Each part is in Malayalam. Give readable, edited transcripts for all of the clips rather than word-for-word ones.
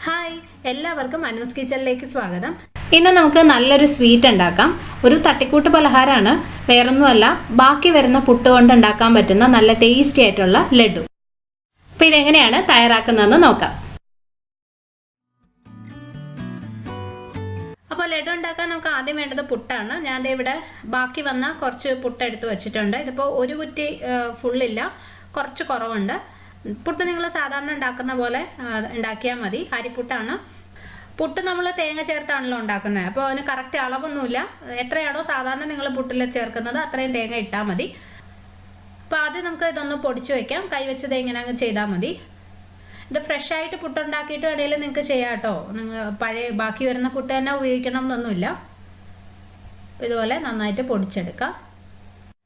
ഹായ്, എല്ലാവർക്കും അനൂസ് കിച്ചണിലേക്ക് സ്വാഗതം. ഇന്ന് നമുക്ക് നല്ലൊരു സ്വീറ്റ് ഉണ്ടാക്കാം. ഒരു തട്ടിക്കൂട്ട് പലഹാരമാണ്, വേറൊന്നുമല്ല, ബാക്കി വരുന്ന പുട്ട് കൊണ്ട് ഉണ്ടാക്കാൻ പറ്റുന്ന നല്ല ടേസ്റ്റി ആയിട്ടുള്ള ലഡു. അപ്പോൾ ഇതെങ്ങനെയാണ് തയ്യാറാക്കുന്നതെന്ന് നോക്കാം. അപ്പോൾ ലഡു ഉണ്ടാക്കാൻ നമുക്ക് ആദ്യം വേണ്ടത് പുട്ടാണ്. ഞാൻ ഇവിടെ ബാക്കി വന്ന കുറച്ച് പുട്ട് എടുത്ത് വെച്ചിട്ടുണ്ട്. ഇതിപ്പോൾ ഒരു കുറ്റി ഫുള്ളില്ല, കുറച്ച് കുറവുണ്ട്. പുട്ട് നിങ്ങൾ സാധാരണ ഉണ്ടാക്കുന്ന പോലെ ഉണ്ടാക്കിയാൽ മതി. അരിപ്പുട്ടാണ്. പുട്ട് നമ്മൾ തേങ്ങ ചേർത്താണല്ലോ ഉണ്ടാക്കുന്നത്, അപ്പോൾ അതിന് കറക്റ്റ് അളവൊന്നുമില്ല. എത്രയാണോ സാധാരണ നിങ്ങൾ പുട്ടിൽ ചേർക്കുന്നത് അത്രയും തേങ്ങ ഇട്ടാൽ മതി. അപ്പോൾ ആദ്യം നമുക്ക് ഇതൊന്ന് പൊടിച്ച് വയ്ക്കാം. കൈവച്ചത് ഇങ്ങനെ അങ്ങ് ചെയ്താൽ മതി. ഇത് ഫ്രഷ് ആയിട്ട് പുട്ടുണ്ടാക്കിയിട്ട് വേണമെങ്കിൽ നിങ്ങൾക്ക് ചെയ്യാം കേട്ടോ. നിങ്ങൾ പഴയ ബാക്കി വരുന്ന പുട്ട് തന്നെ ഉപയോഗിക്കണം എന്നൊന്നുമില്ല. ഇതുപോലെ നന്നായിട്ട് പൊടിച്ചെടുക്കാം.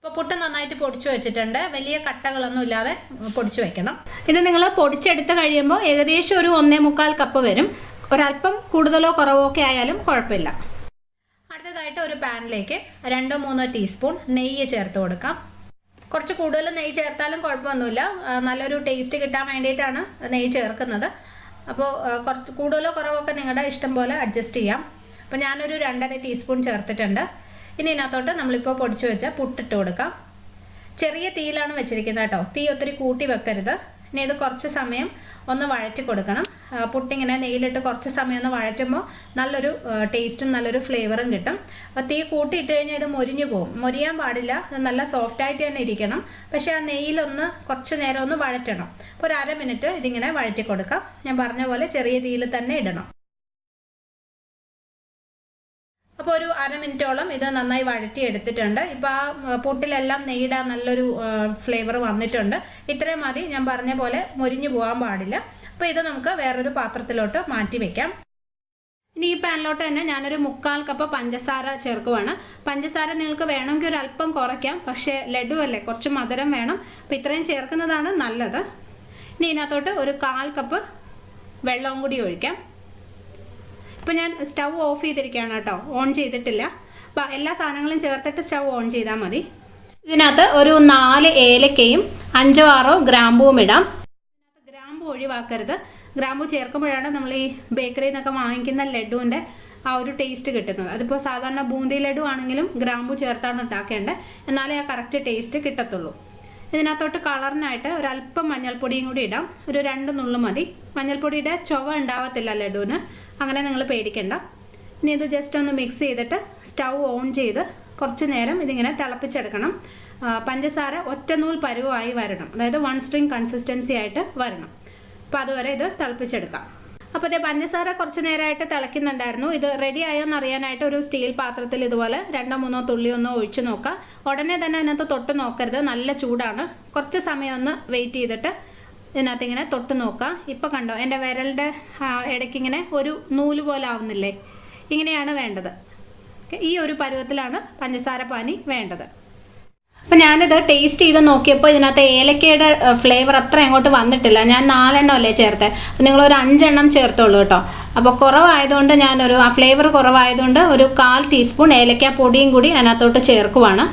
ഇപ്പോൾ പുട്ട് നന്നായിട്ട് പൊടിച്ചു വെച്ചിട്ടുണ്ട്. വലിയ കട്ടകളൊന്നും ഇല്ലാതെ പൊടിച്ചു വെക്കണം. ഇത് നിങ്ങൾ പൊടിച്ചെടുത്ത് കഴിയുമ്പോൾ ഏകദേശം ഒരു 1.25 കപ്പ് വരും. ഒരല്പം കൂടുതലോ കുറവോ ഒക്കെ ആയാലും കുഴപ്പമില്ല. അടുത്തതായിട്ട് ഒരു പാനിലേക്ക് 2-3 ടീസ്പൂൺ നെയ്യ് ചേർത്ത് കൊടുക്കാം. കുറച്ച് കൂടുതൽ നെയ്യ് ചേർത്താലും കുഴപ്പമൊന്നുമില്ല. നല്ലൊരു ടേസ്റ്റ് കിട്ടാൻ വേണ്ടിയിട്ടാണ് നെയ്യ് ചേർക്കുന്നത്. അപ്പോൾ കുറച്ച് കൂടുതലോ കുറവോ ഒക്കെ നിങ്ങളുടെ ഇഷ്ടം പോലെ അഡ്ജസ്റ്റ് ചെയ്യാം. അപ്പോൾ ഞാനൊരു 2.5 ടീസ്പൂൺ ചേർത്തിട്ടുണ്ട്. ഇനി ഇതിനകത്തോട്ട് നമ്മളിപ്പോൾ പൊടിച്ചു വെച്ച പുട്ടിട്ട് കൊടുക്കാം. ചെറിയ തീയിലാണ് വെച്ചിരിക്കുന്നത് കേട്ടോ. തീ ഒത്തിരി കൂട്ടി വെക്കരുത്. ഇനി ഇത് കുറച്ച് സമയം ഒന്ന് വഴറ്റി കൊടുക്കണം. പുട്ടിങ്ങനെ നെയ്യിലിട്ട് കുറച്ച് സമയം ഒന്ന് വഴറ്റുമ്പോൾ നല്ലൊരു ടേസ്റ്റും നല്ലൊരു ഫ്ലേവറും കിട്ടും. അപ്പോൾ തീ കൂട്ടിയിട്ട് കഴിഞ്ഞാൽ ഇത് മൊരിഞ്ഞു പോകും. മൊരിയാൻ പാടില്ല. നല്ല സോഫ്റ്റായിട്ട് തന്നെ ഇരിക്കണം. പക്ഷേ ആ നെയ്യിലൊന്ന് കുറച്ച് നേരം ഒന്ന് വഴറ്റണം. അപ്പോൾ ഒരു 1/2 മിനിറ്റ് ഇതിങ്ങനെ വഴറ്റി കൊടുക്കാം. ഞാൻ പറഞ്ഞ പോലെ ചെറിയ തീയിൽ തന്നെ ഇടണം. അപ്പോൾ ഒരു 1/2 മിനിറ്റോളം ഇത് നന്നായി വഴറ്റി എടുത്തിട്ടുണ്ട്. ഇപ്പോൾ ആ പുട്ടിലെല്ലാം നെയ്യുടെ നല്ലൊരു ഫ്ലേവർ വന്നിട്ടുണ്ട്. ഇത്രയും മതി. ഞാൻ പറഞ്ഞ പോലെ മൊരിഞ്ഞു പോകാൻ പാടില്ല. അപ്പോൾ ഇത് നമുക്ക് വേറൊരു പാത്രത്തിലോട്ട് മാറ്റി വെക്കാം. ഇനി ഈ പാനിലോട്ട് തന്നെ ഞാനൊരു 3/4 കപ്പ് പഞ്ചസാര ചേർക്കുവാണ്. പഞ്ചസാര നിങ്ങൾക്ക് വേണമെങ്കിൽ ഒരു അല്പം കുറയ്ക്കാം. പക്ഷേ ലഡു അല്ലേ, കുറച്ച് മധുരം വേണം. അപ്പോൾ ഇത്രയും ചേർക്കുന്നതാണ് നല്ലത്. ഇനി ഇതിനകത്തോട്ട് ഒരു 1/4 കപ്പ് വെള്ളവും കൂടി ഒഴിക്കാം. ഇപ്പോൾ ഞാൻ സ്റ്റൗ ഓഫ് ചെയ്തിരിക്കുകയാണ് കേട്ടോ, ഓൺ ചെയ്തിട്ടില്ല. അപ്പോൾ എല്ലാ സാധനങ്ങളും ചേർത്തിട്ട് സ്റ്റൗ ഓൺ ചെയ്താൽ മതി. ഇതിനകത്ത് ഒരു 4 ഏലക്കയും 5-6 ഗ്രാമ്പൂവും ഇടാം. ഇതിനകത്ത് ഗ്രാമ്പൂ ഒഴിവാക്കരുത്. ഗ്രാമ്പൂ ചേർക്കുമ്പോഴാണ് നമ്മൾ ഈ ബേക്കറിയിൽ നിന്നൊക്കെ വാങ്ങിക്കുന്ന ലഡുവിൻ്റെ ആ ഒരു ടേസ്റ്റ് കിട്ടുന്നത്. അതിപ്പോൾ സാധാരണ ബൂന്തി ലഡു ആണെങ്കിലും ഗ്രാമ്പൂ ചേർത്താണ് ഉണ്ടാക്കേണ്ടത്. എന്നാലേ ആ കറക്റ്റ് ടേസ്റ്റ് കിട്ടത്തുള്ളൂ. ഇതിനകത്തോട്ട് കളറിനായിട്ട് ഒരല്പം മഞ്ഞൾപ്പൊടിയും കൂടി ഇടാം. ഒരു 2 നുള്ളു മതി. മഞ്ഞൾപ്പൊടിയുടെ ചുവ ഉണ്ടാവത്തില്ല ലഡുവിന്, അങ്ങനെ നിങ്ങൾ പേടിക്കണ്ട. ഇനി ഇത് ജസ്റ്റ് ഒന്ന് മിക്സ് ചെയ്തിട്ട് സ്റ്റൗ ഓൺ ചെയ്ത് കുറച്ച് നേരം ഇതിങ്ങനെ തിളപ്പിച്ചെടുക്കണം. പഞ്ചസാര ഒറ്റനൂൽ പരുവമായി വരണം, അതായത് 1 സ്ട്രിങ് കൺസിസ്റ്റൻസി ആയിട്ട് വരണം. അപ്പോൾ അതുവരെ ഇത് തിളപ്പിച്ചെടുക്കാം. അപ്പോൾ ഇത് പഞ്ചസാര കുറച്ച് നേരമായിട്ട് തിളയ്ക്കുന്നുണ്ടായിരുന്നു. ഇത് റെഡി ആയോ എന്ന് അറിയാനായിട്ട് ഒരു സ്റ്റീൽ പാത്രത്തിൽ ഇതുപോലെ 2-3 തുള്ളി ഒന്ന് ഒഴിച്ച് നോക്കുക. ഉടനെ തന്നെ അതിനകത്ത് തൊട്ട് നോക്കരുത്, നല്ല ചൂടാണ്. കുറച്ച് സമയം ഒന്ന് വെയിറ്റ് ചെയ്തിട്ട് ഇതിനകത്ത് ഇങ്ങനെ തൊട്ട് നോക്കുക. ഇപ്പോൾ കണ്ടോ, എൻ്റെ വിരലിൻ്റെ ഇടയ്ക്കിങ്ങനെ ഒരു നൂല് പോലെ ആവുന്നില്ലേ? ഇങ്ങനെയാണ് വേണ്ടത്. ഈ ഒരു പരുവത്തിലാണ് പഞ്ചസാര പാനി വേണ്ടത്. അപ്പോൾ ഞാനിത് ടേസ്റ്റ് ചെയ്ത് നോക്കിയപ്പോൾ ഇതിനകത്ത് ഏലക്കയുടെ ഫ്ലേവർ അത്ര അങ്ങോട്ട് വന്നിട്ടില്ല. ഞാൻ 4 എണ്ണം അല്ലേ ചേർത്തേ, അപ്പോൾ നിങ്ങളൊരു 5 എണ്ണം ചേർത്തോളൂ കേട്ടോ. അപ്പോൾ കുറവായതുകൊണ്ട് ആ ഫ്ലേവർ കുറവായതുകൊണ്ട് ഒരു 1/4 ടീസ്പൂൺ ഏലക്ക പൊടിയും കൂടി അതിനകത്തോട്ട് ചേർക്കുവാണ്.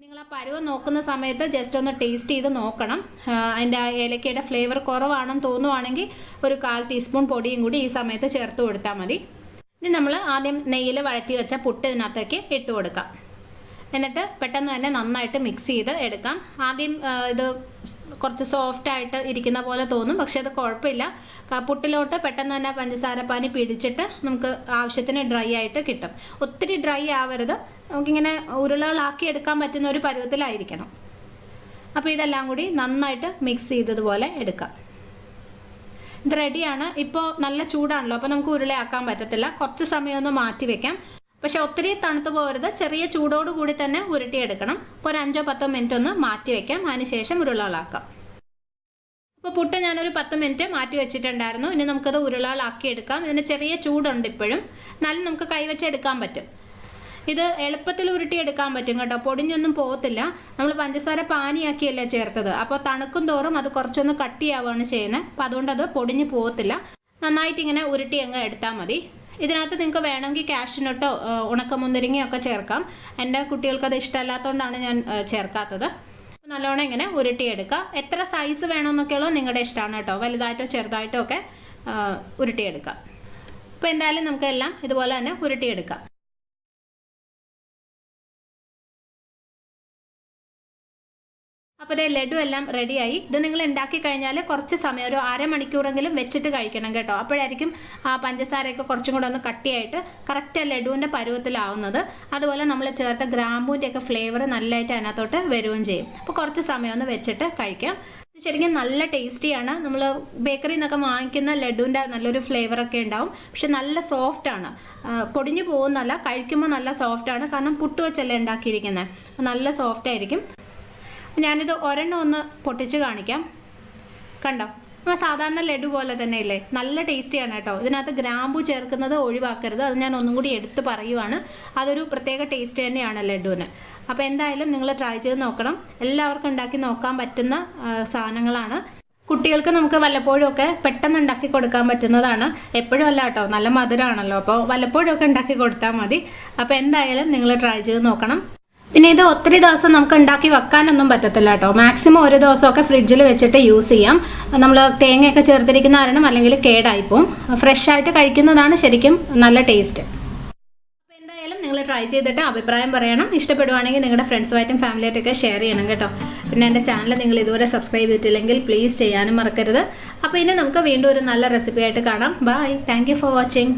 നിങ്ങൾ ആ പരുവം നോക്കുന്ന സമയത്ത് ജസ്റ്റ് ഒന്ന് ടേസ്റ്റ് ചെയ്ത് നോക്കണം. അതിൻ്റെ ഏലക്കയുടെ ഫ്ലേവർ കുറവാണെന്ന് തോന്നുവാണെങ്കിൽ ഒരു 1/4 ടീസ്പൂൺ പൊടിയും കൂടി ഈ സമയത്ത് ചേർത്ത് കൊടുത്താൽ മതി. ഇനി നമ്മൾ ആദ്യം നെയ്യിൽ വഴറ്റി വെച്ച പുട്ട് ഇതിനകത്തേക്ക് ഇട്ട് കൊടുക്കാം. എന്നിട്ട് പെട്ടെന്ന് തന്നെ നന്നായിട്ട് മിക്സ് ചെയ്ത് എടുക്കാം. ആദ്യം ഇത് കുറച്ച് സോഫ്റ്റായിട്ട് ഇരിക്കുന്ന പോലെ തോന്നും, പക്ഷേ അത് കുഴപ്പമില്ല. പുട്ടിലോട്ട് പെട്ടെന്ന് തന്നെ പഞ്ചസാര പാനി പിടിച്ചിട്ട് നമുക്ക് ആവശ്യത്തിന് ഡ്രൈ ആയിട്ട് കിട്ടും. ഒത്തിരി ഡ്രൈ ആവരുത്, നമുക്കിങ്ങനെ ഉരുളകളാക്കി എടുക്കാൻ പറ്റുന്ന ഒരു പരുവത്തിലായിരിക്കണം. അപ്പോൾ ഇതെല്ലാം കൂടി നന്നായിട്ട് മിക്സ് ചെയ്തതുപോലെ എടുക്കാം. ഇത് റെഡിയാണ്. ഇപ്പോൾ നല്ല ചൂടാണല്ലോ, അപ്പോൾ നമുക്ക് ഉരുളയാക്കാൻ പറ്റത്തില്ല. കുറച്ച് സമയം ഒന്ന് മാറ്റി വെക്കാം. പക്ഷെ ഒത്തിരി തണുത്ത് പോകരുത്, ചെറിയ ചൂടോട് കൂടി തന്നെ ഉരുട്ടിയെടുക്കണം. അപ്പോൾ ഒരു 5-10 മിനിറ്റ് ഒന്ന് മാറ്റി വയ്ക്കാം. അതിനുശേഷം ഉരുളകളാക്കാം. അപ്പോൾ പുട്ട് ഞാനൊരു 10 മിനിറ്റ് മാറ്റി വെച്ചിട്ടുണ്ടായിരുന്നു. ഇനി നമുക്കത് ഉരുളകളാക്കിയെടുക്കാം. ഇതിന് ചെറിയ ചൂടുണ്ട് ഇപ്പോഴും, എന്നാലും നമുക്ക് കൈവച്ചെടുക്കാൻ പറ്റും. ഇത് എളുപ്പത്തിൽ ഉരുട്ടിയെടുക്കാൻ പറ്റും കേട്ടോ, പൊടിഞ്ഞൊന്നും പോകത്തില്ല. നമ്മൾ പഞ്ചസാര പാനിയാക്കിയല്ലേ ചേർത്തത്, അപ്പോൾ തണുക്കും തോറും അത് കുറച്ചൊന്ന് കട്ടിയാവുകയാണ് ചെയ്യുന്നത്. അപ്പോൾ അതുകൊണ്ട് അത് പൊടിഞ്ഞ് പോകത്തില്ല. നന്നായിട്ട് ഇങ്ങനെ ഉരുട്ടി അങ്ങ് എടുത്താൽ മതി. ഇതിനകത്ത് നിങ്ങൾക്ക് വേണമെങ്കിൽ കാഷ്യൂനട്ടോ ഉണക്കമുന്തിരിങ്ങയോ ഒക്കെ ചേർക്കാം. എൻ്റെ കുട്ടികൾക്കത് ഇഷ്ടമല്ലാത്തതുകൊണ്ടാണ് ഞാൻ ചേർക്കാത്തത്. നല്ലോണം ഇങ്ങനെ ഉരുട്ടിയെടുക്കുക. എത്ര സൈസ് വേണമെന്നൊക്കെയുള്ളത് നിങ്ങളുടെ ഇഷ്ടമാണ് കേട്ടോ. വലുതായിട്ടോ ചെറുതായിട്ടോ ഒക്കെ ഉരുട്ടിയെടുക്കാം. അപ്പോൾ എന്തായാലും നമുക്കെല്ലാം ഇതുപോലെ തന്നെ ഉരുട്ടിയെടുക്കാം. അപ്പോൾ ലഡു എല്ലാം റെഡിയായി. ഇത് നിങ്ങൾ ഉണ്ടാക്കി കഴിഞ്ഞാൽ കുറച്ച് സമയം ഒരു അരമണിക്കൂറെങ്കിലും വെച്ചിട്ട് കഴിക്കണം കേട്ടോ. അപ്പോഴായിരിക്കും ആ പഞ്ചസാരയൊക്കെ കുറച്ചും കൂടെ ഒന്ന് കട്ടിയായിട്ട് കറക്റ്റ് ലഡുവിൻ്റെ പരുവത്തിലാവുന്നത്. അതുപോലെ നമ്മൾ ചേർത്ത ഗ്രാമ്പൂൻ്റെയൊക്കെ ഫ്ലേവർ നല്ലതായിട്ട് അതിനകത്തോട്ട് വരികയും ചെയ്യും. അപ്പോൾ കുറച്ച് സമയം ഒന്ന് വെച്ചിട്ട് കഴിക്കാം. ശരിക്കും നല്ല ടേസ്റ്റിയാണ്. നമ്മൾ ബേക്കറിയിൽ നിന്നൊക്കെ വാങ്ങിക്കുന്ന ലഡുവിൻ്റെ നല്ലൊരു ഫ്ലേവറൊക്കെ ഉണ്ടാവും. പക്ഷെ നല്ല സോഫ്റ്റാണ്, പൊടിഞ്ഞു പോകുന്നല്ല, കഴിക്കുമ്പോൾ നല്ല സോഫ്റ്റാണ്. കാരണം പുട്ട് വെച്ചല്ലേ ഉണ്ടാക്കിയിരിക്കുന്നത്, നല്ല സോഫ്റ്റായിരിക്കും. ഞാനിത് ഒരെണ്ണം ഒന്ന് പൊട്ടിച്ച് കാണിക്കാം. കണ്ടോ, സാധാരണ ലഡു പോലെ തന്നെ ഇല്ലേ, നല്ല ടേസ്റ്റിയാണ് കേട്ടോ. ഇതിനകത്ത് ഗ്രാമ്പു ചേർക്കുന്നത് ഒഴിവാക്കരുത്, അത് ഞാൻ ഒന്നും കൂടി എടുത്ത് പറയുവാണ്. അതൊരു പ്രത്യേക ടേസ്റ്റ് തന്നെയാണ് ലഡുവിന്. അപ്പോൾ എന്തായാലും നിങ്ങൾ ട്രൈ ചെയ്ത് നോക്കണം. എല്ലാവർക്കും ഉണ്ടാക്കി നോക്കാൻ പറ്റുന്ന സാധനങ്ങളാണ്. കുട്ടികൾക്ക് നമുക്ക് വല്ലപ്പോഴും ഒക്കെ പെട്ടെന്ന് ഉണ്ടാക്കി കൊടുക്കാൻ പറ്റുന്നതാണ്. എപ്പോഴും അല്ല കേട്ടോ, നല്ല മധുരമാണല്ലോ, അപ്പോൾ വല്ലപ്പോഴും ഒക്കെ ഉണ്ടാക്കി കൊടുത്താൽ മതി. അപ്പോൾ എന്തായാലും നിങ്ങൾ ട്രൈ ചെയ്ത് നോക്കണം. പിന്നെ ഇത് ഒത്തിരി ദിവസം നമുക്ക് ഉണ്ടാക്കി വെക്കാനൊന്നും പറ്റത്തില്ല കേട്ടോ. മാക്സിമം ഒരു ദിവസമൊക്കെ ഫ്രിഡ്ജിൽ വെച്ചിട്ട് യൂസ് ചെയ്യാം. നമ്മൾ തേങ്ങയൊക്കെ ചേർത്തിരിക്കുന്ന കാരണം അല്ലെങ്കിൽ കേടായിപ്പോവും. ഫ്രഷ് ആയിട്ട് കഴിക്കുന്നതാണ് ശരിക്കും നല്ല ടേസ്റ്റ്. അപ്പോൾ എന്തായാലും നിങ്ങൾ ട്രൈ ചെയ്തിട്ട് അഭിപ്രായം പറയണം. ഇഷ്ടപ്പെടുവാണെങ്കിൽ നിങ്ങളുടെ ഫ്രണ്ട്സുമായിട്ടും ഫാമിലിയായിട്ടൊക്കെ ഷെയർ ചെയ്യണം കേട്ടോ. പിന്നെ എൻ്റെ ചാനൽ നിങ്ങൾ ഇതുവരെ സബ്സ്ക്രൈബ് ചെയ്തിട്ടില്ലെങ്കിൽ പ്ലീസ് ചെയ്യാനും മറക്കരുത്. അപ്പോൾ ഇനി നമുക്ക് വീണ്ടും ഒരു നല്ല റെസിപ്പി ആയിട്ട് കാണാം. Bye, thank you for watching.